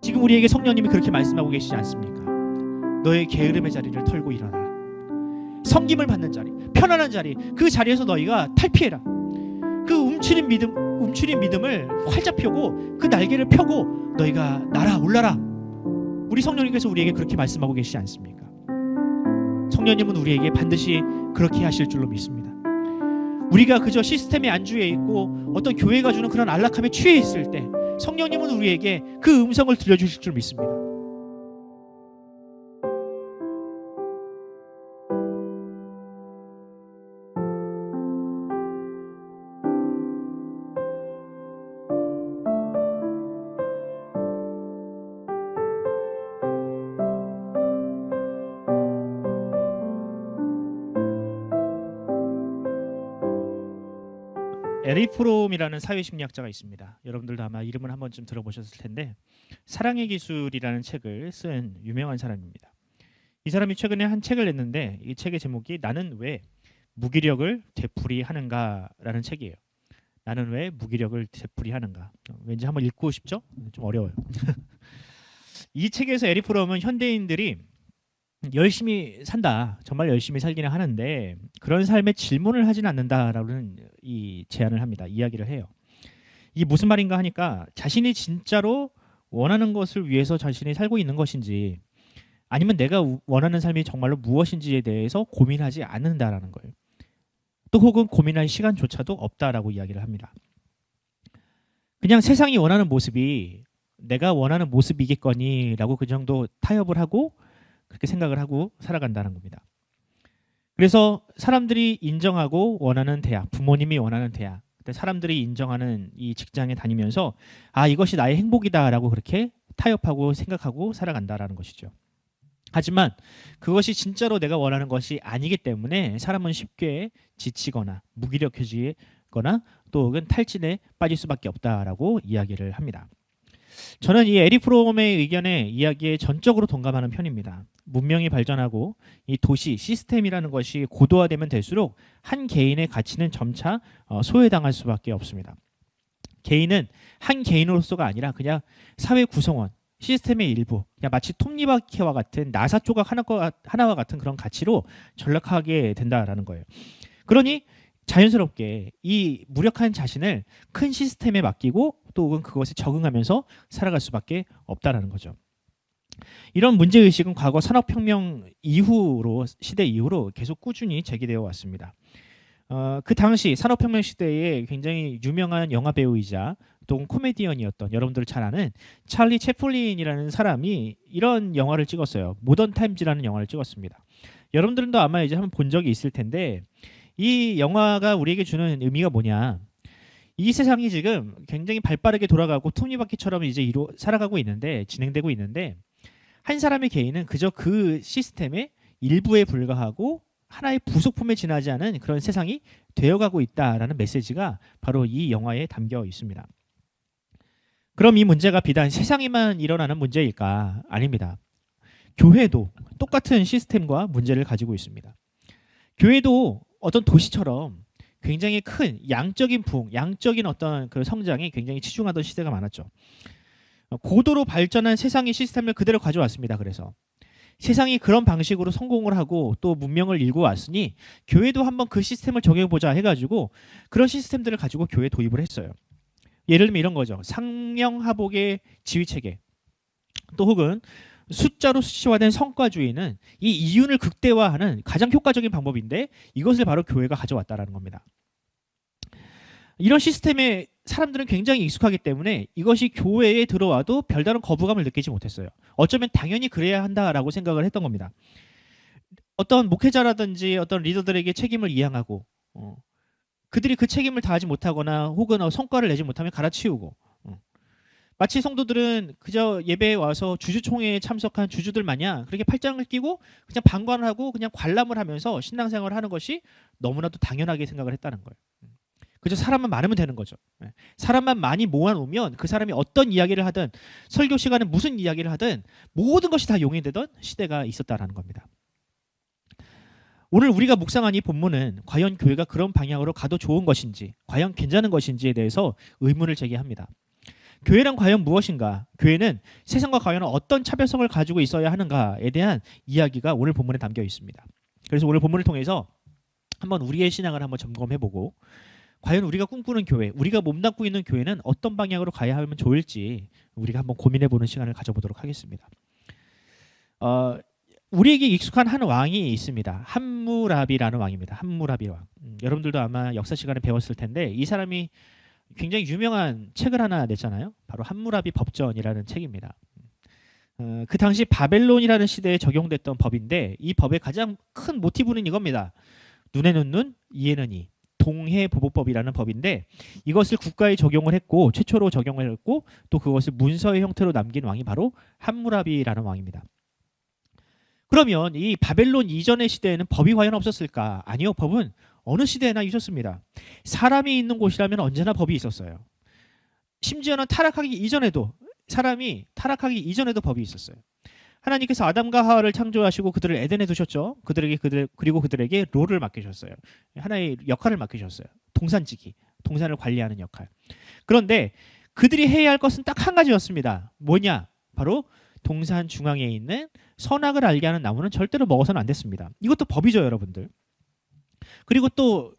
지금 우리에게 성령님이 그렇게 말씀하고 계시지 않습니까? 너의 게으름의 자리를 털고 일어나라. 섬김을 받는 자리, 편안한 자리, 그 자리에서 너희가 탈피해라. 그 움츠린 믿음을 활짝 펴고 그 날개를 펴고 너희가 날아 올라라. 우리 성령님께서 우리에게 그렇게 말씀하고 계시지 않습니까? 성령님은 우리에게 반드시 그렇게 하실 줄로 믿습니다. 우리가 그저 시스템에 안주해 있고 어떤 교회가 주는 그런 안락함에 취해 있을 때 성령님은 우리에게 그 음성을 들려주실 줄 믿습니다. 에릭 프롬이라는 사회심리학자가 있습니다. 여러분들도 아마 이름을 한 번쯤 들어보셨을 텐데 사랑의 기술이라는 책을 쓴 유명한 사람입니다. 이 사람이 최근에 한 책을 냈는데 이 책의 제목이 나는 왜 무기력을 되풀이하는가라는 책이에요. 나는 왜 무기력을 되풀이하는가. 왠지 한번 읽고 싶죠? 좀 어려워요. 이 책에서 에릭 프롬은 현대인들이 열심히 산다, 정말 열심히 살기는 하는데 그런 삶에 질문을 하진 않는다라는 이 제안을 합니다. 이야기를 해요. 이게 무슨 말인가 하니까 자신이 진짜로 원하는 것을 위해서 자신이 살고 있는 것인지 아니면 내가 원하는 삶이 정말로 무엇인지에 대해서 고민하지 않는다라는 거예요. 또 혹은 고민할 시간조차도 없다라고 이야기를 합니다. 그냥 세상이 원하는 모습이 내가 원하는 모습이겠거니라고 그 정도 타협을 하고 그렇게 생각을 하고 살아간다는 겁니다. 그래서 사람들이 인정하고 원하는 대학, 부모님이 원하는 대학, 사람들이 인정하는 이 직장에 다니면서 아, 이것이 나의 행복이다라고 그렇게 타협하고 생각하고 살아간다라는 것이죠. 하지만 그것이 진짜로 내가 원하는 것이 아니기 때문에 사람은 쉽게 지치거나 무기력해지거나 또 혹은 탈진에 빠질 수밖에 없다라고 이야기를 합니다. 저는 이 에릭 프롬의 의견에 이야기에 전적으로 동감하는 편입니다. 문명이 발전하고 이 도시 시스템이라는 것이 고도화되면 될수록 한 개인의 가치는 점차 소외당할 수밖에 없습니다. 개인은 한 개인으로서가 아니라 그냥 사회 구성원, 시스템의 일부, 그냥 마치 톱니바퀴와 같은 나사 조각 하나와 같은 그런 가치로 전락하게 된다라는 거예요. 그러니 자연스럽게 이 무력한 자신을 큰 시스템에 맡기고 또 혹은 그것에 적응하면서 살아갈 수밖에 없다라는 거죠. 이런 문제의식은 과거 산업혁명 이후로 시대 이후로 계속 꾸준히 제기되어 왔습니다. 그 당시 산업혁명 시대에 굉장히 유명한 영화 배우이자 또 코미디언이었던 여러분들 잘 아는 찰리 채플린이라는 사람이 이런 영화를 찍었어요. 모던 타임즈라는 영화를 찍었습니다. 여러분들도 아마 이제 한번 본 적이 있을 텐데 이 영화가 우리에게 주는 의미가 뭐냐? 이 세상이 지금 굉장히 발빠르게 돌아가고 톱니바퀴처럼 이제 살아가고 있는데 진행되고 있는데 한 사람의 개인은 그저 그 시스템의 일부에 불과하고 하나의 부속품에 지나지 않은 그런 세상이 되어가고 있다라는 메시지가 바로 이 영화에 담겨 있습니다. 그럼 이 문제가 비단 세상에만 일어나는 문제일까? 아닙니다. 교회도 똑같은 시스템과 문제를 가지고 있습니다. 교회도 어떤 도시처럼 굉장히 큰 양적인 부흥, 양적인 어떤 그 성장에 굉장히 치중하던 시대가 많았죠. 고도로 발전한 세상의 시스템을 그대로 가져왔습니다. 그래서 세상이 그런 방식으로 성공을 하고 또 문명을 일고 왔으니 교회도 한번 그 시스템을 적용해보자 해가지고 그런 시스템들을 가지고 교회에 도입을 했어요. 예를 들면 이런 거죠. 상명하복의 지휘체계 또 혹은 숫자로 수치화된 성과주의는 이 이윤을 극대화하는 가장 효과적인 방법인데 이것을 바로 교회가 가져왔다라는 겁니다. 이런 시스템에 사람들은 굉장히 익숙하기 때문에 이것이 교회에 들어와도 별다른 거부감을 느끼지 못했어요. 어쩌면 당연히 그래야 한다라고 생각을 했던 겁니다. 어떤 목회자라든지 어떤 리더들에게 책임을 이양하고 그들이 그 책임을 다하지 못하거나 혹은 성과를 내지 못하면 갈아치우고 마치 성도들은 그저 예배에 와서 주주총회에 참석한 주주들 마냥 그렇게 팔짱을 끼고 그냥 방관을 하고 그냥 관람을 하면서 신앙생활을 하는 것이 너무나도 당연하게 생각을 했다는 거예요. 그저 사람만 많으면 되는 거죠. 사람만 많이 모아놓으면 그 사람이 어떤 이야기를 하든 설교 시간에 무슨 이야기를 하든 모든 것이 다 용인되던 시대가 있었다라는 겁니다. 오늘 우리가 묵상한 이 본문은 과연 교회가 그런 방향으로 가도 좋은 것인지 과연 괜찮은 것인지에 대해서 의문을 제기합니다. 교회란 과연 무엇인가? 교회는 세상과 과연 어떤 차별성을 가지고 있어야 하는가에 대한 이야기가 오늘 본문에 담겨 있습니다. 그래서 오늘 본문을 통해서 한번 우리의 신앙을 한번 점검해보고 과연 우리가 꿈꾸는 교회, 우리가 몸담고 있는 교회는 어떤 방향으로 가야 하면 좋을지 우리가 한번 고민해보는 시간을 가져보도록 하겠습니다. 우리에게 익숙한 한 왕이 있습니다. 함무라비라는 왕입니다. 함무라비 왕. 여러분들도 아마 역사 시간에 배웠을 텐데 이 사람이 굉장히 유명한 책을 하나 냈잖아요. 바로 함무라비 법전이라는 책입니다. 그 당시 바벨론이라는 시대에 적용됐던 법인데 이 법의 가장 큰 모티브는 이겁니다. 눈에는 눈, 이에는 이. 동해보복법이라는 법인데 이것을 국가에 적용을 했고 최초로 적용을 했고 또 그것을 문서의 형태로 남긴 왕이 바로 함무라비라는 왕입니다. 그러면 이 바벨론 이전의 시대에는 법이 과연 없었을까? 아니요. 법은 어느 시대에나 있었습니다. 사람이 있는 곳이라면 언제나 법이 있었어요. 심지어는 사람이 타락하기 이전에도 법이 있었어요. 하나님께서 아담과 하와를 창조하시고 그들을 에덴에 두셨죠. 그리고 그들에게 롤을 맡기셨어요. 하나의 역할을 맡기셨어요. 동산지기, 동산을 관리하는 역할. 그런데 그들이 해야 할 것은 딱 한 가지였습니다. 뭐냐? 바로 동산 중앙에 있는 선악을 알게 하는 나무는 절대로 먹어서는 안 됐습니다. 이것도 법이죠, 여러분들. 그리고 또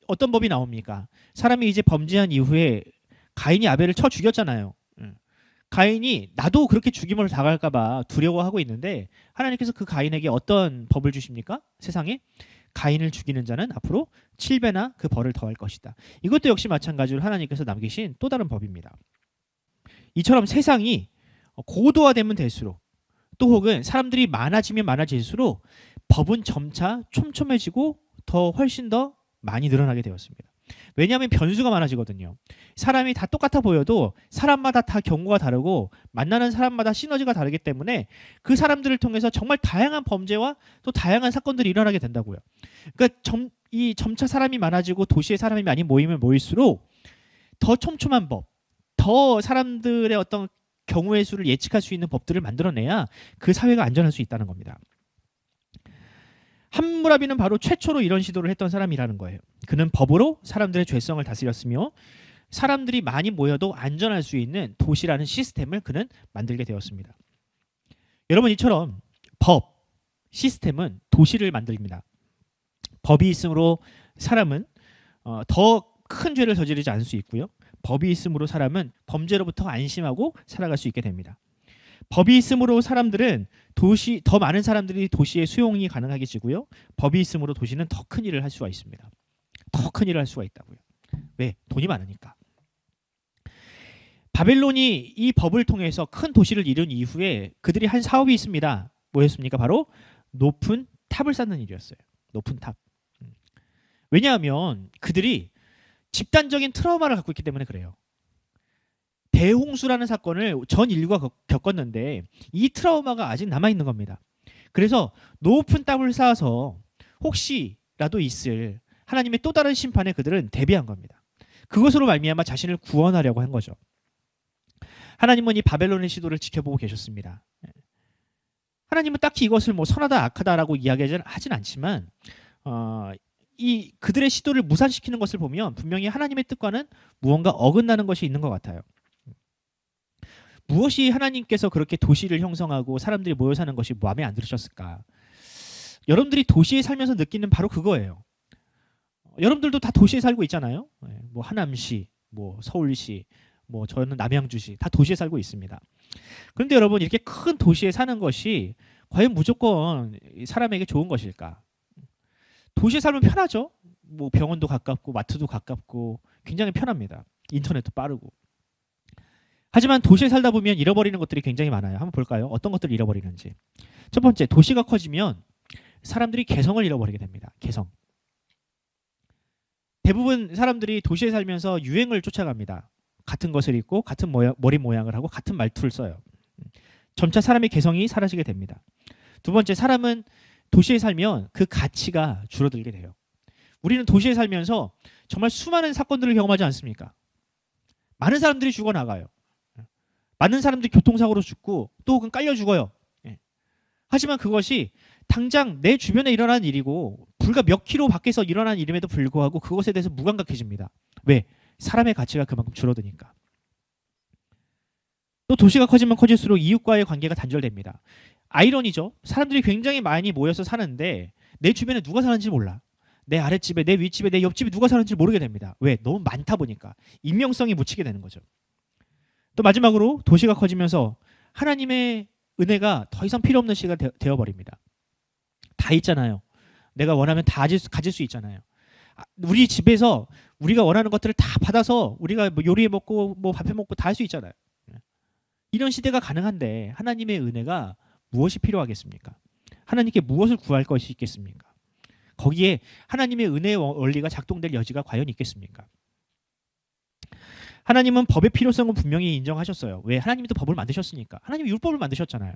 어떤 법이 나옵니까? 사람이 이제 범죄한 이후에 가인이 아벨을 쳐 죽였잖아요. 가인이 나도 그렇게 죽임을 당할까 봐 두려워하고 있는데 하나님께서 그 가인에게 어떤 법을 주십니까? 세상에 가인을 죽이는 자는 앞으로 7배나 그 벌을 더할 것이다. 이것도 역시 마찬가지로 하나님께서 남기신 또 다른 법입니다. 이처럼 세상이 고도화되면 될수록 또 혹은 사람들이 많아지면 많아질수록 법은 점차 촘촘해지고 더 훨씬 더 많이 늘어나게 되었습니다. 왜냐하면 변수가 많아지거든요. 사람이 다 똑같아 보여도 사람마다 다 경우가 다르고 만나는 사람마다 시너지가 다르기 때문에 그 사람들을 통해서 정말 다양한 범죄와 또 다양한 사건들이 일어나게 된다고요. 그러니까 점차 사람이 많아지고 도시에 사람이 많이 모이면 모일수록 더 촘촘한 법, 더 사람들의 어떤 경우의 수를 예측할 수 있는 법들을 만들어내야 그 사회가 안전할 수 있다는 겁니다. 함무라비는 바로 최초로 이런 시도를 했던 사람이라는 거예요. 그는 법으로 사람들의 죄성을 다스렸으며 사람들이 많이 모여도 안전할 수 있는 도시라는 시스템을 그는 만들게 되었습니다. 여러분, 이처럼 법, 시스템은 도시를 만듭니다. 법이 있으므로 사람은 더 큰 죄를 저지르지 않을 수 있고요. 법이 있으므로 사람은 범죄로부터 안심하고 살아갈 수 있게 됩니다. 법이 있으므로 더 많은 사람들이 도시의 수용이 가능하게지고요. 법이 있으므로 도시는 더 큰 일을 할 수가 있습니다. 더 큰 일을 할 수가 있다고요. 왜? 돈이 많으니까. 바벨론이 이 법을 통해서 큰 도시를 이룬 이후에 그들이 한 사업이 있습니다. 뭐였습니까? 바로 높은 탑을 쌓는 일이었어요. 높은 탑. 왜냐하면 그들이 집단적인 트라우마를 갖고 있기 때문에 그래요. 대홍수라는 사건을 전 인류가 겪었는데 이 트라우마가 아직 남아있는 겁니다. 그래서 높은 탑을 쌓아서 혹시라도 있을 하나님의 또 다른 심판에 그들은 대비한 겁니다. 그것으로 말미암아 자신을 구원하려고 한 거죠. 하나님은 이 바벨론의 시도를 지켜보고 계셨습니다. 하나님은 딱히 이것을 선하다 악하다라고 이야기하진 않지만 이 그들의 시도를 무산시키는 것을 보면 분명히 하나님의 뜻과는 무언가 어긋나는 것이 있는 것 같아요. 무엇이 하나님께서 그렇게 도시를 형성하고 사람들이 모여 사는 것이 마음에 안 들으셨을까? 여러분들이 도시에 살면서 느끼는 바로 그거예요. 여러분들도 다 도시에 살고 있잖아요. 뭐 하남시, 뭐 서울시, 뭐 저는 남양주시 다 도시에 살고 있습니다. 그런데 여러분, 이렇게 큰 도시에 사는 것이 과연 무조건 사람에게 좋은 것일까? 도시에 살면 편하죠. 뭐 병원도 가깝고 마트도 가깝고 굉장히 편합니다. 인터넷도 빠르고. 하지만 도시에 살다 보면 잃어버리는 것들이 굉장히 많아요. 한번 볼까요? 어떤 것들을 잃어버리는지. 첫 번째, 도시가 커지면 사람들이 개성을 잃어버리게 됩니다. 개성. 대부분 사람들이 도시에 살면서 유행을 쫓아갑니다. 같은 것을 입고 같은 머리 모양을 하고 같은 말투를 써요. 점차 사람의 개성이 사라지게 됩니다. 두 번째, 사람은 도시에 살면 그 가치가 줄어들게 돼요. 우리는 도시에 살면서 정말 수많은 사건들을 경험하지 않습니까? 많은 사람들이 죽어나가요. 많은 사람들이 교통사고로 죽고 또 혹은 깔려 죽어요. 하지만 그것이 당장 내 주변에 일어난 일이고 불과 몇 킬로 밖에서 일어난 일임에도 불구하고 그것에 대해서 무감각해집니다. 왜? 사람의 가치가 그만큼 줄어드니까. 또 도시가 커지면 커질수록 이웃과의 관계가 단절됩니다. 아이러니죠. 사람들이 굉장히 많이 모여서 사는데 내 주변에 누가 사는지 몰라. 내 아랫집에, 내 윗집에, 내 옆집에 누가 사는지 모르게 됩니다. 왜? 너무 많다 보니까. 익명성이 묻히게 되는 거죠. 또 마지막으로 도시가 커지면서 하나님의 은혜가 더 이상 필요 없는 시가 되어버립니다. 다 있잖아요. 내가 원하면 다 가질 수 있잖아요. 우리 집에서 우리가 원하는 것들을 다 받아서 우리가 뭐 요리해 먹고 뭐 밥해 먹고 다 할 수 있잖아요. 이런 시대가 가능한데 하나님의 은혜가 무엇이 필요하겠습니까? 하나님께 무엇을 구할 것이 있겠습니까? 거기에 하나님의 은혜의 원리가 작동될 여지가 과연 있겠습니까? 하나님은 법의 필요성은 분명히 인정하셨어요. 왜? 하나님이 또 법을 만드셨으니까. 하나님이 율법을 만드셨잖아요.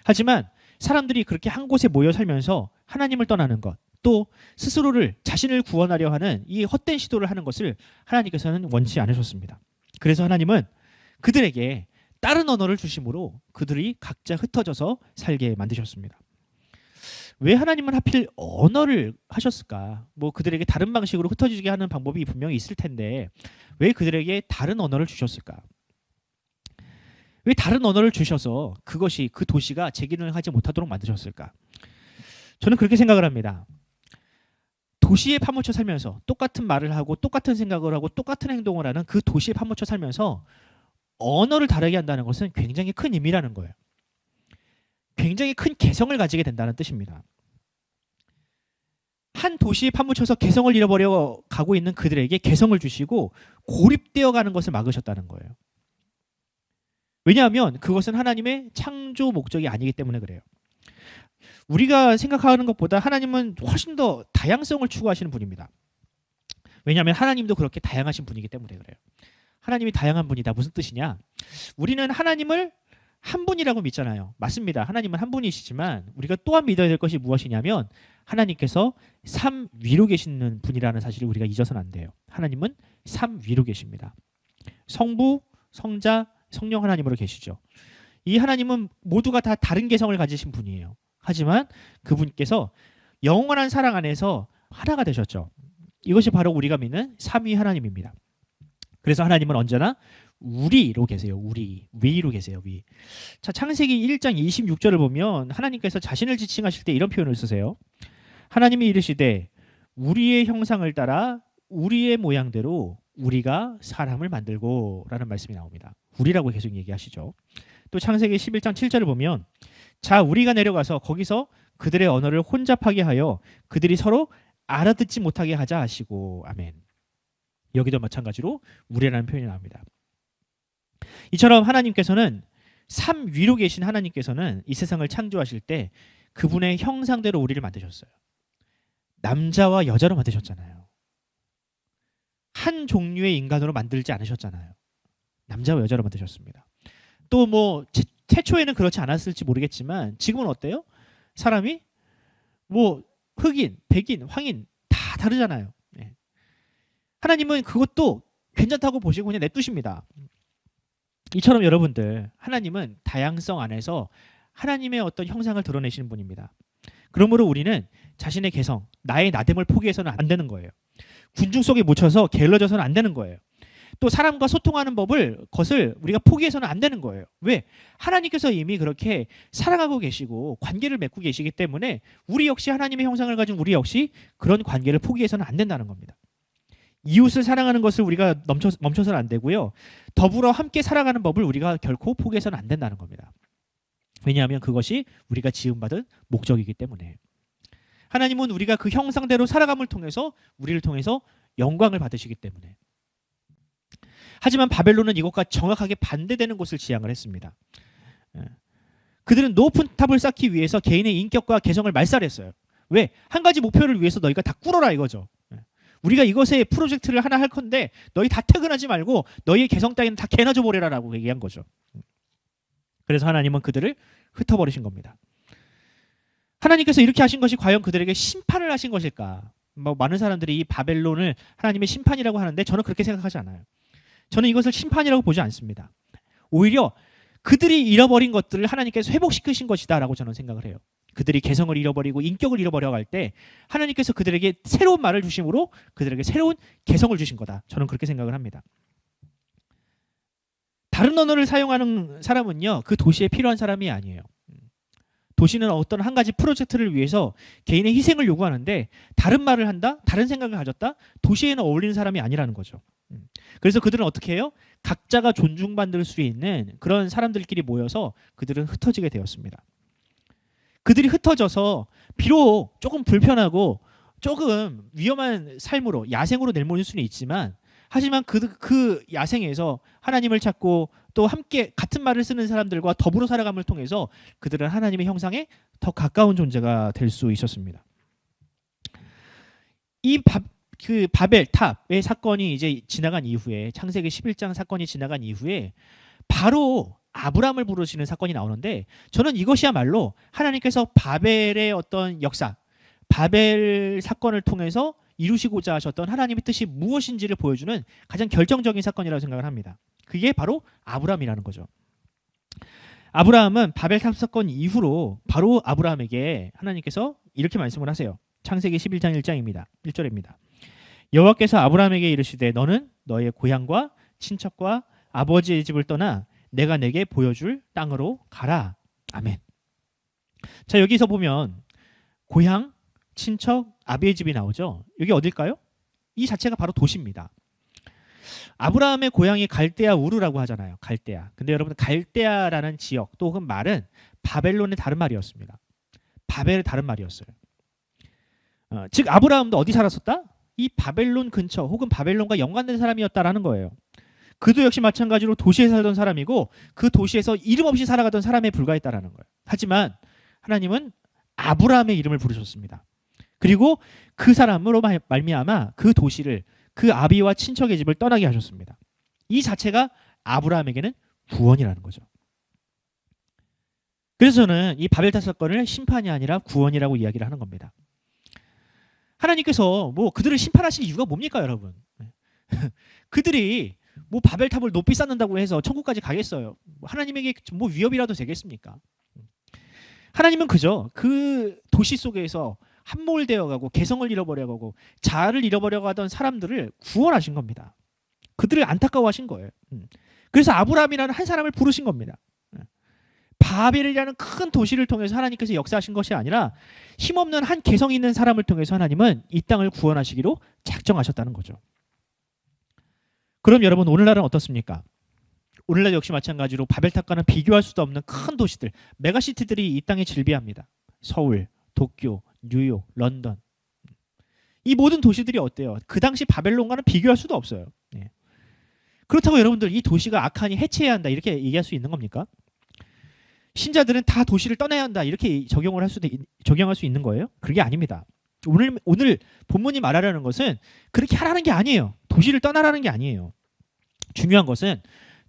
하지만 사람들이 그렇게 한 곳에 모여 살면서 하나님을 떠나는 것, 또 스스로를 자신을 구원하려 하는 이 헛된 시도를 하는 것을 하나님께서는 원치 않으셨습니다. 그래서 하나님은 그들에게 다른 언어를 주심으로 그들이 각자 흩어져서 살게 만드셨습니다. 왜 하나님은 하필 언어를 하셨을까? 뭐 그들에게 다른 방식으로 흩어지게 하는 방법이 분명히 있을 텐데 왜 그들에게 다른 언어를 주셨을까? 왜 다른 언어를 주셔서 그것이 그 도시가 재기능을 하지 못하도록 만드셨을까? 저는 그렇게 생각을 합니다. 도시에 파묻혀 살면서 똑같은 말을 하고 똑같은 생각을 하고 똑같은 행동을 하는 그 도시에 파묻혀 살면서 언어를 다르게 한다는 것은 굉장히 큰 의미라는 거예요. 굉장히 큰 개성을 가지게 된다는 뜻입니다. 한 도시에 파묻혀서 개성을 잃어버려 가고 있는 그들에게 개성을 주시고 고립되어 가는 것을 막으셨다는 거예요. 왜냐하면 그것은 하나님의 창조 목적이 아니기 때문에 그래요. 우리가 생각하는 것보다 하나님은 훨씬 더 다양성을 추구하시는 분입니다. 왜냐하면 하나님도 그렇게 다양하신 분이기 때문에 그래요. 하나님이 다양한 분이다. 무슨 뜻이냐? 우리는 하나님을 한 분이라고 믿잖아요. 맞습니다. 하나님은 한 분이시지만 우리가 또한 믿어야 될 것이 무엇이냐면 하나님께서 삼 위로 계시는 분이라는 사실을 우리가 잊어서는 안 돼요. 하나님은 삼 위로 계십니다. 성부, 성자, 성령 하나님으로 계시죠. 이 하나님은 모두가 다 다른 개성을 가지신 분이에요. 하지만 그분께서 영원한 사랑 안에서 하나가 되셨죠. 이것이 바로 우리가 믿는 삼위 하나님입니다. 그래서 하나님은 언제나 우리로 계세요. 위로 계세요. 위. 자, 창세기 1장 26절을 보면 하나님께서 자신을 지칭하실 때 이런 표현을 쓰세요. 하나님이 이르시되 우리의 형상을 따라 우리의 모양대로 우리가 사람을 만들고 라는 말씀이 나옵니다. 우리라고 계속 얘기하시죠. 또 창세기 11장 7절을 보면 자, 우리가 내려가서 거기서 그들의 언어를 혼잡하게 하여 그들이 서로 알아듣지 못하게 하자 하시고 아멘. 여기도 마찬가지로 우리라는 표현이 나옵니다. 이처럼 하나님께서는 삼 위로 계신 하나님께서는 이 세상을 창조하실 때 그분의 형상대로 우리를 만드셨어요. 남자와 여자로 만드셨잖아요. 한 종류의 인간으로 만들지 않으셨잖아요. 남자와 여자로 만드셨습니다. 또 뭐 태초에는 그렇지 않았을지 모르겠지만 지금은 어때요? 사람이 뭐 흑인, 백인, 황인 다 다르잖아요. 네. 하나님은 그것도 괜찮다고 보시고 그냥 냅두십니다. 이처럼 여러분들 하나님은 다양성 안에서 하나님의 어떤 형상을 드러내시는 분입니다. 그러므로 우리는 자신의 개성, 나의 나됨을 포기해서는 안 되는 거예요. 군중 속에 묻혀서 게을러져서는 안 되는 거예요. 또 사람과 소통하는 것을 우리가 포기해서는 안 되는 거예요. 왜? 하나님께서 이미 그렇게 사랑하고 계시고 관계를 맺고 계시기 때문에 우리 역시 하나님의 형상을 가진 우리 역시 그런 관계를 포기해서는 안 된다는 겁니다. 이웃을 사랑하는 것을 우리가 멈춰서는 안 되고요. 더불어 함께 살아가는 법을 우리가 결코 포기해서는 안 된다는 겁니다. 왜냐하면 그것이 우리가 지음받은 목적이기 때문에. 하나님은 우리가 그 형상대로 살아감을 통해서 우리를 통해서 영광을 받으시기 때문에. 하지만 바벨론은 이것과 정확하게 반대되는 곳을 지향을 했습니다. 그들은 높은 탑을 쌓기 위해서 개인의 인격과 개성을 말살했어요. 왜? 한 가지 목표를 위해서 너희가 다 꿇어라 이거죠. 우리가 이것에 프로젝트를 하나 할 건데 너희 다 퇴근하지 말고 너희의 개성 따위는 다 개나 줘버리라라고 얘기한 거죠. 그래서 하나님은 그들을 흩어버리신 겁니다. 하나님께서 이렇게 하신 것이 과연 그들에게 심판을 하신 것일까? 뭐 많은 사람들이 이 바벨론을 하나님의 심판이라고 하는데 저는 그렇게 생각하지 않아요. 저는 이것을 심판이라고 보지 않습니다. 오히려 그들이 잃어버린 것들을 하나님께서 회복시키신 것이다라고 저는 생각을 해요. 그들이 개성을 잃어버리고 인격을 잃어버려갈 때 하나님께서 그들에게 새로운 말을 주심으로 그들에게 새로운 개성을 주신 거다. 저는 그렇게 생각을 합니다. 다른 언어를 사용하는 사람은요, 그 도시에 필요한 사람이 아니에요. 도시는 어떤 한 가지 프로젝트를 위해서 개인의 희생을 요구하는데 다른 말을 한다, 다른 생각을 가졌다, 도시에는 어울리는 사람이 아니라는 거죠. 그래서 그들은 어떻게 해요? 각자가 존중받을 수 있는 그런 사람들끼리 모여서 그들은 흩어지게 되었습니다. 그들이 흩어져서 비록 조금 불편하고 조금 위험한 삶으로 야생으로 내몰릴 수는 있지만, 하지만 그 야생에서 하나님을 찾고 또 함께 같은 말을 쓰는 사람들과 더불어 살아감을 통해서 그들은 하나님의 형상에 더 가까운 존재가 될 수 있었습니다. 그 바벨 탑의 사건이 이제 지나간 이후에, 창세기 11장 사건이 지나간 이후에 바로 아브라함을 부르시는 사건이 나오는데, 저는 이것이야말로 하나님께서 바벨의 어떤 역사, 바벨 사건을 통해서 이루시고자 하셨던 하나님의 뜻이 무엇인지를 보여주는 가장 결정적인 사건이라고 생각을 합니다. 그게 바로 아브라함이라는 거죠. 아브라함은 바벨 탑 사건 이후로 바로 아브라함에게 하나님께서 이렇게 말씀을 하세요. 창세기 11장 1장입니다. 1절입니다. 여호와께서 아브라함에게 이르시되 너는 너의 고향과 친척과 아버지의 집을 떠나 내가 내게 보여줄 땅으로 가라. 아멘. 자, 여기서 보면 고향, 친척, 아비의 집이 나오죠. 여기 어딜까요? 이 자체가 바로 도시입니다. 아브라함의 고향이 갈대아 우르라고 하잖아요. 갈대아. 근데 여러분, 갈대아라는 지역 또 혹은 말은 바벨론의 다른 말이었습니다. 바벨의 다른 말이었어요. 즉 아브라함도 어디 살았었다? 이 바벨론 근처 혹은 바벨론과 연관된 사람이었다라는 거예요. 그도 역시 마찬가지로 도시에 살던 사람이고 그 도시에서 이름 없이 살아가던 사람에 불과했다라는 거예요. 하지만 하나님은 아브라함의 이름을 부르셨습니다. 그리고 그 사람으로 말미암아 그 도시를, 그 아비와 친척의 집을 떠나게 하셨습니다. 이 자체가 아브라함에게는 구원이라는 거죠. 그래서 저는 이 바벨탑 사건을 심판이 아니라 구원이라고 이야기를 하는 겁니다. 하나님께서 뭐 그들을 심판하실 이유가 뭡니까, 여러분? 그들이 뭐 바벨탑을 높이 쌓는다고 해서 천국까지 가겠어요? 하나님에게 뭐 위협이라도 되겠습니까? 하나님은 그저 그 도시 속에서 함몰되어가고 개성을 잃어버려가고 자아를 잃어버려가던 사람들을 구원하신 겁니다. 그들을 안타까워하신 거예요. 그래서 아브라함이라는 한 사람을 부르신 겁니다. 바벨이라는 큰 도시를 통해서 하나님께서 역사하신 것이 아니라 힘없는 한 개성 있는 사람을 통해서 하나님은 이 땅을 구원하시기로 작정하셨다는 거죠. 그럼 여러분, 오늘날은 어떻습니까? 오늘날 역시 마찬가지로 바벨탑과는 비교할 수도 없는 큰 도시들, 메가시티들이 이 땅에 질비합니다. 서울, 도쿄, 뉴욕, 런던. 이 모든 도시들이 어때요? 그 당시 바벨론과는 비교할 수도 없어요. 그렇다고 여러분들 이 도시가 악하니 해체해야 한다 이렇게 얘기할 수 있는 겁니까? 신자들은 다 도시를 떠나야 한다 이렇게 적용할 수 있는 거예요? 그게 아닙니다. 오늘 본문이 말하려는 것은 그렇게 하라는 게 아니에요. 도시를 떠나라는 게 아니에요. 중요한 것은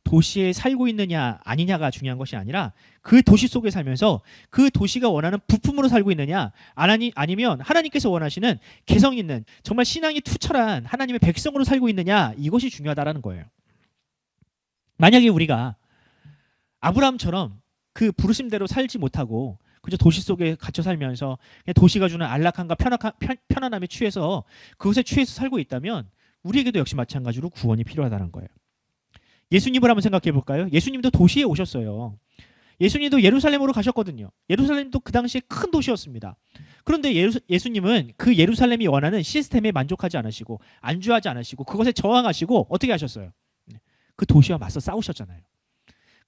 도시에 살고 있느냐 아니냐가 중요한 것이 아니라 그 도시 속에 살면서 그 도시가 원하는 부품으로 살고 있느냐, 아니면 하나님께서 원하시는 개성 있는 정말 신앙이 투철한 하나님의 백성으로 살고 있느냐, 이것이 중요하다라는 거예요. 만약에 우리가 아브라함처럼 그 부르심대로 살지 못하고 그저 도시 속에 갇혀 살면서 그냥 도시가 주는 안락함과 편안함에 취해서 그것에 취해서 살고 있다면 우리에게도 역시 마찬가지로 구원이 필요하다는 거예요. 예수님을 한번 생각해 볼까요? 예수님도 도시에 오셨어요. 예수님도 예루살렘으로 가셨거든요. 예루살렘도 그 당시에 큰 도시였습니다. 그런데 예수님은 그 예루살렘이 원하는 시스템에 만족하지 않으시고 안주하지 않으시고 그것에 저항하시고 어떻게 하셨어요? 그 도시와 맞서 싸우셨잖아요.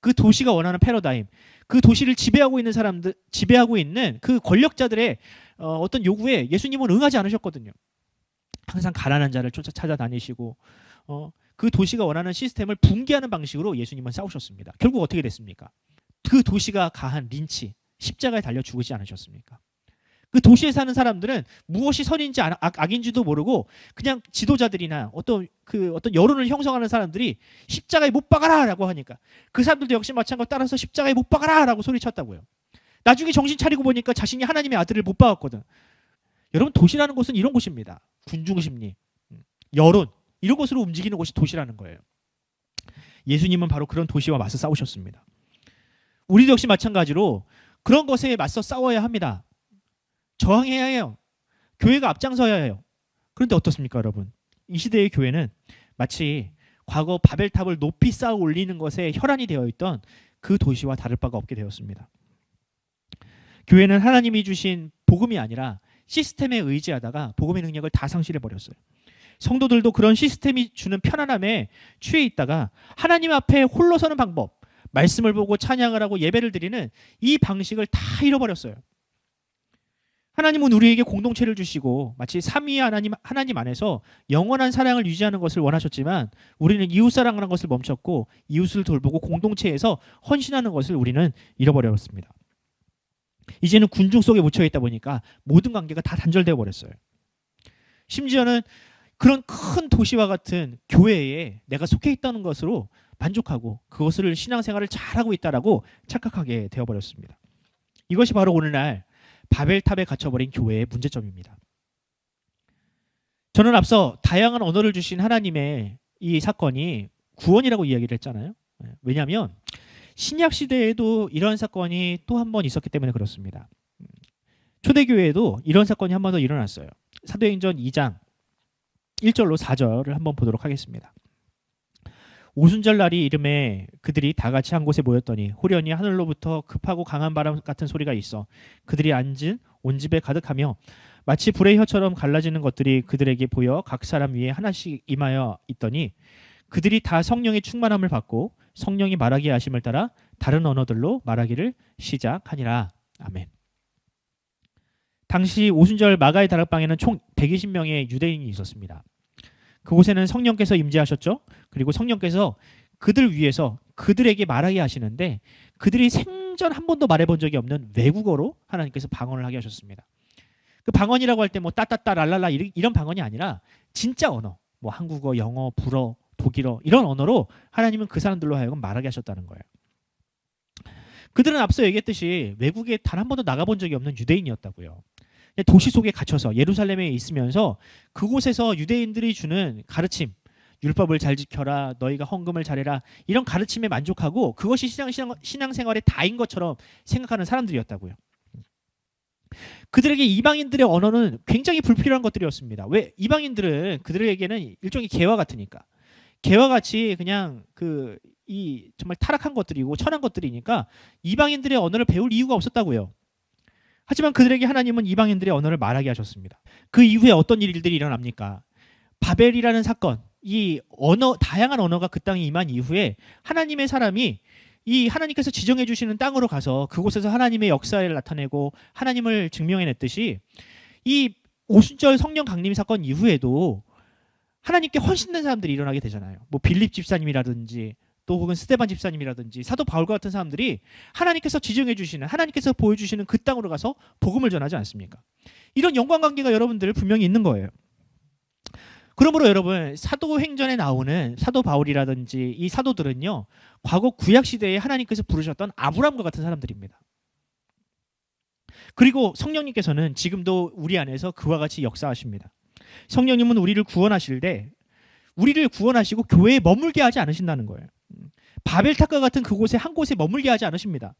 그 도시가 원하는 패러다임, 그 도시를 지배하고 있는 사람들, 지배하고 있는 그 권력자들의 어떤 요구에 예수님은 응하지 않으셨거든요. 항상 가난한 자를 찾아다니시고 그 도시가 원하는 시스템을 붕괴하는 방식으로 예수님은 싸우셨습니다. 결국 어떻게 됐습니까? 그 도시가 가한 린치, 십자가에 달려 죽지 않으셨습니까? 그 도시에 사는 사람들은 무엇이 선인지 악인지도 모르고 그냥 지도자들이나 어떤 여론을 형성하는 사람들이 십자가에 못 박아라라고 하니까 그 사람들도 역시 마찬가지로 따라서 십자가에 못 박아라라고 소리쳤다고요. 나중에 정신 차리고 보니까 자신이 하나님의 아들을 못 박았거든. 여러분, 도시라는 곳은 이런 곳입니다. 군중심리, 여론, 이런 것으로 움직이는 곳이 도시라는 거예요. 예수님은 바로 그런 도시와 맞서 싸우셨습니다. 우리도 역시 마찬가지로 그런 것에 맞서 싸워야 합니다. 저항해야 해요. 교회가 앞장서야 해요. 그런데 어떻습니까, 여러분? 이 시대의 교회는 마치 과거 바벨탑을 높이 쌓아 올리는 것에 혈안이 되어 있던 그 도시와 다를 바가 없게 되었습니다. 교회는 하나님이 주신 복음이 아니라 시스템에 의지하다가 복음의 능력을 다 상실해 버렸어요. 성도들도 그런 시스템이 주는 편안함에 취해 있다가 하나님 앞에 홀로 서는 방법, 말씀을 보고 찬양을 하고 예배를 드리는 이 방식을 다 잃어버렸어요. 하나님은 우리에게 공동체를 주시고 마치 삼위의 하나님 안에서 영원한 사랑을 유지하는 것을 원하셨지만 우리는 이웃사랑하는 것을 멈췄고 이웃을 돌보고 공동체에서 헌신하는 것을 우리는 잃어버렸습니다. 이제는 군중 속에 묻혀 있다 보니까 모든 관계가 다 단절되어 버렸어요. 심지어는 그런 큰 도시와 같은 교회에 내가 속해 있다는 것으로 만족하고 그것을 신앙생활을 잘하고 있다라고 착각하게 되어버렸습니다. 이것이 바로 오늘날 바벨탑에 갇혀버린 교회의 문제점입니다. 저는 앞서 다양한 언어를 주신 하나님의 이 사건이 구원이라고 이야기를 했잖아요. 왜냐하면 신약 시대에도 이런 사건이 또 한 번 있었기 때문에 그렇습니다. 초대교회에도 이런 사건이 한 번 더 일어났어요. 사도행전 2장 1절로 4절을 한번 보도록 하겠습니다. 오순절 날이 이름에 그들이 다 같이 한 곳에 모였더니 호련히 하늘로부터 급하고 강한 바람 같은 소리가 있어 그들이 앉은 온 집에 가득하며 마치 불의 혀처럼 갈라지는 것들이 그들에게 보여 각 사람 위에 하나씩 임하여 있더니 그들이 다 성령의 충만함을 받고 성령이 말하게 하심을 따라 다른 언어들로 말하기를 시작하니라. 아멘. 당시 오순절 마가의 다락방에는 총 120명의 유대인이 있었습니다. 그곳에는 성령께서 임재하셨죠. 그리고 성령께서 그들 위해서 그들에게 말하게 하시는데 그들이 생전 한 번도 말해본 적이 없는 외국어로 하나님께서 방언을 하게 하셨습니다. 그 방언이라고 할 때 뭐 따따따 랄랄라 이런 방언이 아니라 진짜 언어, 뭐 한국어, 영어, 불어, 독일어 이런 언어로 하나님은 그 사람들로 하여금 말하게 하셨다는 거예요. 그들은 앞서 얘기했듯이 외국에 단 한 번도 나가본 적이 없는 유대인이었다고요. 도시 속에 갇혀서 예루살렘에 있으면서 그곳에서 유대인들이 주는 가르침, 율법을 잘 지켜라, 너희가 헌금을 잘해라 이런 가르침에 만족하고 그것이 신앙생활의 다인 것처럼 생각하는 사람들이었다고요. 그들에게 이방인들의 언어는 굉장히 불필요한 것들이었습니다. 왜? 이방인들은 그들에게는 일종의 개와 같으니까. 개와 같이 그냥 이 정말 타락한 것들이고 천한 것들이니까 이방인들의 언어를 배울 이유가 없었다고요. 하지만 그들에게 하나님은 이방인들의 언어를 말하게 하셨습니다. 그 이후에 어떤 일들이 일어납니까? 바벨이라는 사건, 이 다양한 언어가 그 땅에 임한 이후에 하나님의 사람이 이 하나님께서 지정해 주시는 땅으로 가서 그곳에서 하나님의 역사를 나타내고 하나님을 증명해냈듯이 이 오순절 성령 강림 사건 이후에도 하나님께 헌신된 사람들이 일어나게 되잖아요. 뭐 빌립 집사님이라든지 또 혹은 스데반 집사님이라든지 사도 바울과 같은 사람들이 하나님께서 지정해 주시는 하나님께서 보여주시는 그 땅으로 가서 복음을 전하지 않습니까? 이런 연관관계가 여러분들 분명히 있는 거예요. 그러므로 여러분 사도행전에 나오는 사도 바울이라든지 이 사도들은요 과거 구약시대에 하나님께서 부르셨던 아브라함과 같은 사람들입니다. 그리고 성령님께서는 지금도 우리 안에서 그와 같이 역사하십니다. 성령님은 우리를 구원하실 때 우리를 구원하시고 교회에 머물게 하지 않으신다는 거예요. 바벨탑과 같은 그곳에 한 곳에 머물게 하지 않으십니다.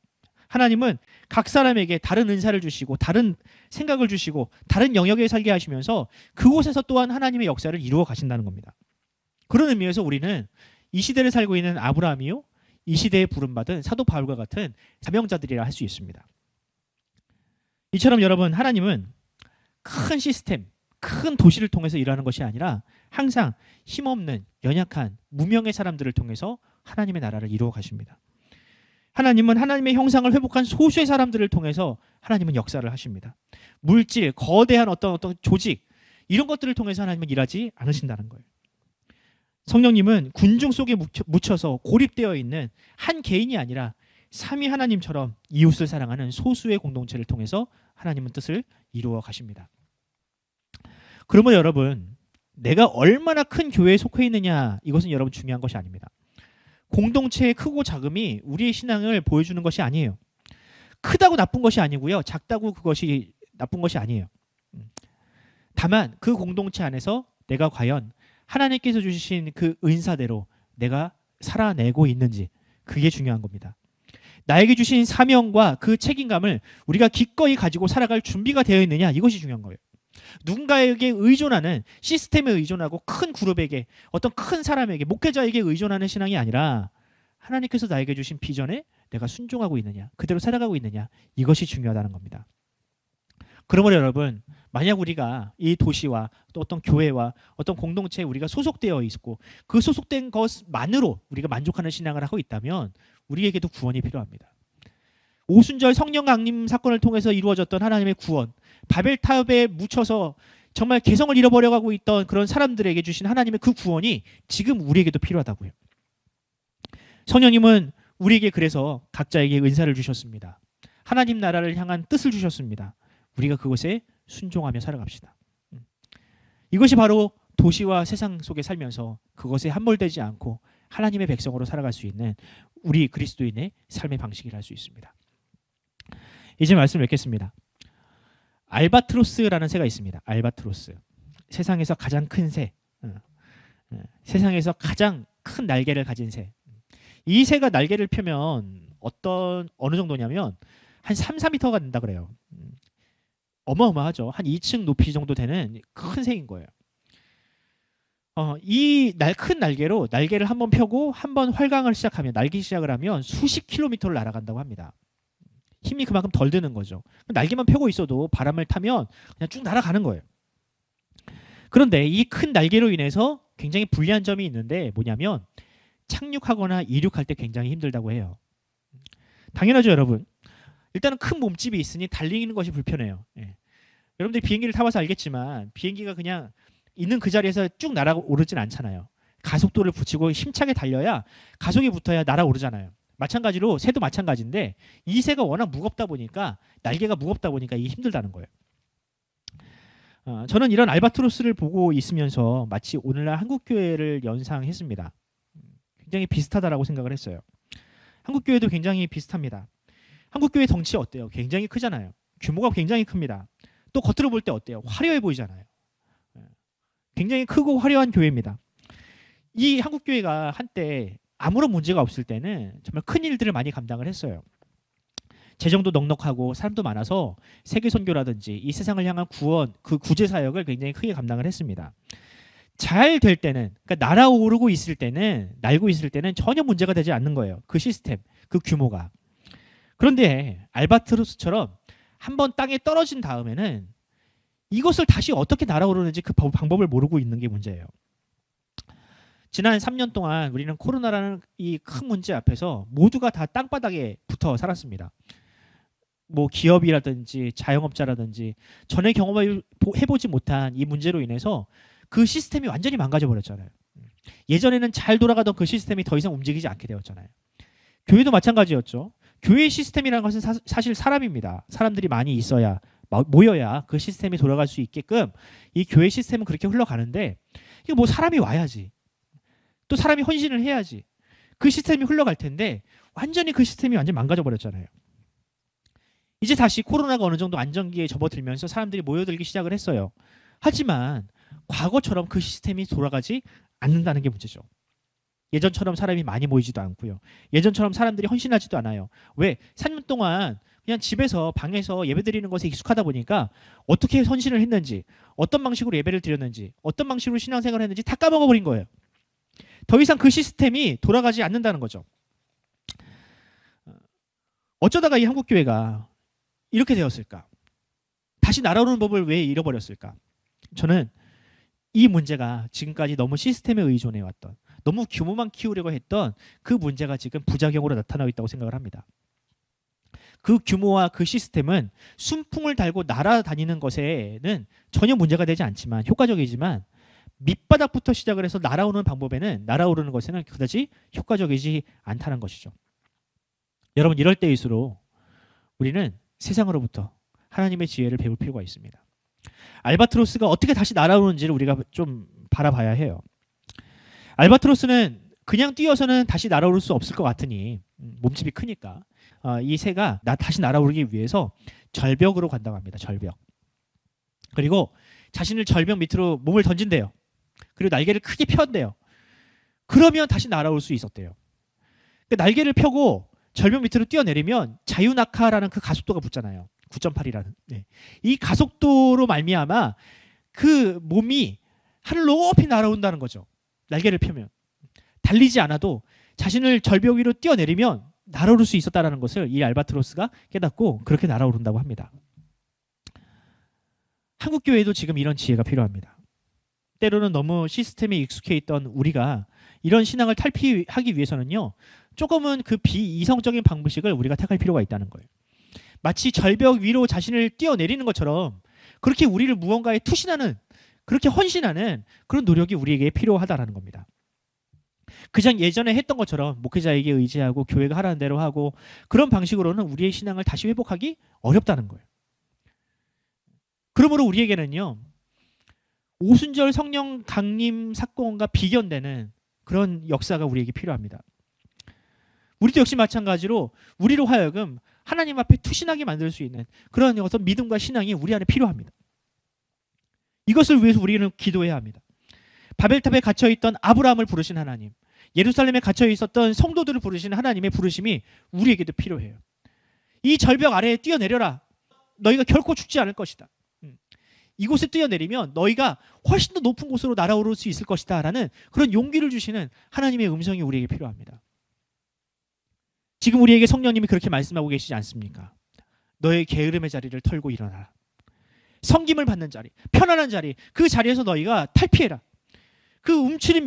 하나님은 각 사람에게 다른 은사를 주시고 다른 생각을 주시고 다른 영역에 살게 하시면서 그곳에서 또한 하나님의 역사를 이루어 가신다는 겁니다. 그런 의미에서 우리는 이 시대를 살고 있는 아브라함이요 이 시대에 부름받은 사도 바울과 같은 사명자들이라 할 수 있습니다. 이처럼 여러분 하나님은 큰 시스템, 큰 도시를 통해서 일하는 것이 아니라 항상 힘없는 연약한 무명의 사람들을 통해서 하나님의 나라를 이루어 가십니다. 하나님은 하나님의 형상을 회복한 소수의 사람들을 통해서 하나님은 역사를 하십니다. 물질, 거대한 어떤 조직 이런 것들을 통해서 하나님은 일하지 않으신다는 거예요. 성령님은 군중 속에 묻혀서 고립되어 있는 한 개인이 아니라 삼위 하나님처럼 이웃을 사랑하는 소수의 공동체를 통해서 하나님은 뜻을 이루어 가십니다. 그러면 여러분 내가 얼마나 큰 교회에 속해 있느냐 이것은 여러분 중요한 것이 아닙니다. 공동체의 크고 작음이 우리의 신앙을 보여주는 것이 아니에요. 크다고 나쁜 것이 아니고요. 작다고 그것이 나쁜 것이 아니에요. 다만 그 공동체 안에서 내가 과연 하나님께서 주신 그 은사대로 내가 살아내고 있는지 그게 중요한 겁니다. 나에게 주신 사명과 그 책임감을 우리가 기꺼이 가지고 살아갈 준비가 되어 있느냐 이것이 중요한 거예요. 누군가에게 의존하는, 시스템에 의존하고 큰 그룹에게, 어떤 큰 사람에게, 목회자에게 의존하는 신앙이 아니라 하나님께서 나에게 주신 비전에 내가 순종하고 있느냐, 그대로 살아가고 있느냐, 이것이 중요하다는 겁니다. 그러므로 여러분, 만약 우리가 이 도시와 또 어떤 교회와 어떤 공동체에 우리가 소속되어 있고 그 소속된 것만으로 우리가 만족하는 신앙을 하고 있다면 우리에게도 구원이 필요합니다. 오순절 성령 강림 사건을 통해서 이루어졌던 하나님의 구원, 바벨탑에 묻혀서 정말 개성을 잃어버려가고 있던 그런 사람들에게 주신 하나님의 그 구원이 지금 우리에게도 필요하다고요. 성령님은 우리에게 그래서 각자에게 은사를 주셨습니다. 하나님 나라를 향한 뜻을 주셨습니다. 우리가 그것에 순종하며 살아갑시다. 이것이 바로 도시와 세상 속에 살면서 그것에 함몰되지 않고 하나님의 백성으로 살아갈 수 있는 우리 그리스도인의 삶의 방식이라 할 수 있습니다. 이제 말씀을 맺겠습니다. 알바트로스라는 새가 있습니다. 알바트로스. 세상에서 가장 큰 새. 세상에서 가장 큰 날개를 가진 새. 이 새가 날개를 펴면 어느 정도냐면 한 3, 4m가 된다 그래요. 어마어마하죠. 한 2층 높이 정도 되는 큰 새인 거예요. 이 큰 날개로 날개를 한번 펴고 한번 활강을 시작하면, 날기 시작을 하면 수십 킬로미터를 날아간다고 합니다. 힘이 그만큼 덜 드는 거죠. 날개만 펴고 있어도 바람을 타면 그냥 쭉 날아가는 거예요. 그런데 이 큰 날개로 인해서 굉장히 불리한 점이 있는데 뭐냐면 착륙하거나 이륙할 때 굉장히 힘들다고 해요. 당연하죠, 여러분. 일단은 큰 몸집이 있으니 달리는 것이 불편해요. 예. 여러분들이 비행기를 타봐서 알겠지만 비행기가 그냥 있는 그 자리에서 쭉 날아오르진 않잖아요. 가속도를 붙이고 힘차게 달려야, 가속이 붙어야 날아오르잖아요. 마찬가지로 새도 마찬가지인데 이 새가 워낙 무겁다 보니까, 날개가 무겁다 보니까 이게 힘들다는 거예요. 저는 이런 알바트로스를 보고 있으면서 마치 오늘날 한국교회를 연상했습니다. 굉장히 비슷하다라고 생각을 했어요. 한국교회도 굉장히 비슷합니다. 한국교회 덩치 어때요? 굉장히 크잖아요. 규모가 굉장히 큽니다. 또 겉으로 볼 때 어때요? 화려해 보이잖아요. 굉장히 크고 화려한 교회입니다. 이 한국교회가 한때 아무런 문제가 없을 때는 정말 큰 일들을 많이 감당을 했어요. 재정도 넉넉하고 사람도 많아서 세계 선교라든지 이 세상을 향한 구원, 그 구제 사역을 굉장히 크게 감당을 했습니다. 잘 될 때는, 그러니까 날아오르고 있을 때는, 날고 있을 때는 전혀 문제가 되지 않는 거예요. 그 시스템, 그 규모가. 그런데 알바트로스처럼 한번 땅에 떨어진 다음에는 이것을 다시 어떻게 날아오르는지 그 방법을 모르고 있는 게 문제예요. 지난 3년 동안 우리는 코로나라는 이 큰 문제 앞에서 모두가 다 땅바닥에 붙어 살았습니다. 뭐 기업이라든지 자영업자라든지 전에 경험해보지 못한 이 문제로 인해서 그 시스템이 완전히 망가져 버렸잖아요. 예전에는 잘 돌아가던 그 시스템이 더 이상 움직이지 않게 되었잖아요. 교회도 마찬가지였죠. 교회 시스템이라는 것은 사실 사람입니다. 사람들이 많이 있어야, 모여야 그 시스템이 돌아갈 수 있게끔 이 교회 시스템은 그렇게 흘러가는데, 이거 뭐 사람이 와야지, 또 사람이 헌신을 해야지 그 시스템이 흘러갈 텐데 완전히 그 시스템이 완전 망가져 버렸잖아요. 이제 다시 코로나가 어느 정도 안정기에 접어들면서 사람들이 모여들기 시작을 했어요. 하지만 과거처럼 그 시스템이 돌아가지 않는다는 게 문제죠. 예전처럼 사람이 많이 모이지도 않고요. 예전처럼 사람들이 헌신하지도 않아요. 왜? 3년 동안 그냥 집에서 방에서 예배드리는 것에 익숙하다 보니까 어떻게 헌신을 했는지, 어떤 방식으로 예배를 드렸는지, 어떤 방식으로 신앙생활을 했는지 다 까먹어버린 거예요. 더 이상 그 시스템이 돌아가지 않는다는 거죠. 어쩌다가 이 한국교회가 이렇게 되었을까? 다시 날아오르는 법을 왜 잃어버렸을까? 저는 이 문제가 지금까지 너무 시스템에 의존해왔던, 너무 규모만 키우려고 했던 그 문제가 지금 부작용으로 나타나고 있다고 생각을 합니다. 그 규모와 그 시스템은 순풍을 달고 날아다니는 것에는 전혀 문제가 되지 않지만, 효과적이지만 밑바닥부터 시작을 해서 날아오르는 것에는 그다지 효과적이지 않다는 것이죠. 여러분, 이럴 때일수록 우리는 세상으로부터 하나님의 지혜를 배울 필요가 있습니다. 알바트로스가 어떻게 다시 날아오는지를 우리가 좀 바라봐야 해요. 알바트로스는 그냥 뛰어서는 다시 날아오를 수 없을 것 같으니, 몸집이 크니까 이 새가 다시 날아오르기 위해서 절벽으로 간다고 합니다. 절벽. 그리고 자신을 절벽 밑으로 몸을 던진대요. 그리고 날개를 크게 펴대요. 그러면 다시 날아올 수 있었대요. 그러니까 날개를 펴고 절벽 밑으로 뛰어내리면 자유낙하라는 그 가속도가 붙잖아요. 9.8이라는. 네. 이 가속도로 말미암아 그 몸이 하늘 높이 날아온다는 거죠. 날개를 펴면. 달리지 않아도 자신을 절벽 위로 뛰어내리면 날아오를 수 있었다는 것을 이 알바트로스가 깨닫고 그렇게 날아오른다고 합니다. 한국교회도 지금 이런 지혜가 필요합니다. 때로는 너무 시스템에 익숙해 있던 우리가 이런 신앙을 탈피하기 위해서는요, 조금은 그 비이성적인 방식을 우리가 택할 필요가 있다는 거예요. 마치 절벽 위로 자신을 뛰어내리는 것처럼 그렇게 우리를 무언가에 투신하는, 그렇게 헌신하는 그런 노력이 우리에게 필요하다라는 겁니다. 그냥 예전에 했던 것처럼 목회자에게 의지하고 교회가 하라는 대로 하고 그런 방식으로는 우리의 신앙을 다시 회복하기 어렵다는 거예요. 그러므로 우리에게는요, 오순절 성령 강림 사건과 비견되는 그런 역사가 우리에게 필요합니다. 우리도 역시 마찬가지로 우리로 하여금 하나님 앞에 투신하게 만들 수 있는 그런 어떤 믿음과 신앙이 우리 안에 필요합니다. 이것을 위해서 우리는 기도해야 합니다. 바벨탑에 갇혀있던 아브라함을 부르신 하나님, 예루살렘에 갇혀 있었던 성도들을 부르신 하나님의 부르심이 우리에게도 필요해요. 이 절벽 아래에 뛰어내려라. 너희가 결코 죽지 않을 것이다. 이곳에 뛰어내리면 너희가 훨씬 더 높은 곳으로 날아오를 수 있을 것이다 라는 그런 용기를 주시는 하나님의 음성이 우리에게 필요합니다. 지금 우리에게 성령님이 그렇게 말씀하고 계시지 않습니까? 너의 게으름의 자리를 털고 일어나라. 섬김을 받는 자리, 편안한 자리, 그 자리에서 너희가 탈피해라. 그 움츠린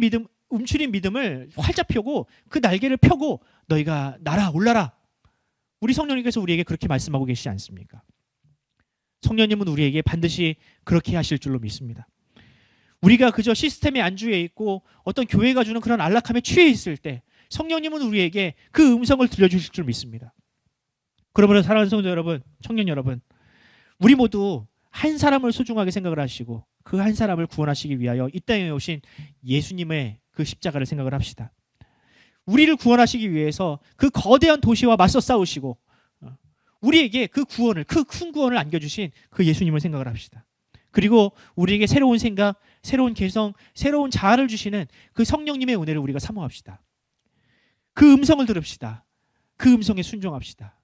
믿음을 활짝 펴고 그 날개를 펴고 너희가 날아올라라. 우리 성령님께서 우리에게 그렇게 말씀하고 계시지 않습니까? 성령님은 우리에게 반드시 그렇게 하실 줄로 믿습니다. 우리가 그저 시스템에 안주해 있고 어떤 교회가 주는 그런 안락함에 취해 있을 때 성령님은 우리에게 그 음성을 들려주실 줄 믿습니다. 그러므로 사랑하는 성도 여러분, 청년 여러분, 우리 모두 한 사람을 소중하게 생각을 하시고 그 한 사람을 구원하시기 위하여 이 땅에 오신 예수님의 그 십자가를 생각을 합시다. 우리를 구원하시기 위해서 그 거대한 도시와 맞서 싸우시고 우리에게 그 구원을, 그 큰 구원을 안겨주신 그 예수님을 생각을 합시다. 그리고 우리에게 새로운 생각, 새로운 개성, 새로운 자아를 주시는 그 성령님의 은혜를 우리가 사모합시다. 그 음성을 들읍시다. 그 음성에 순종합시다.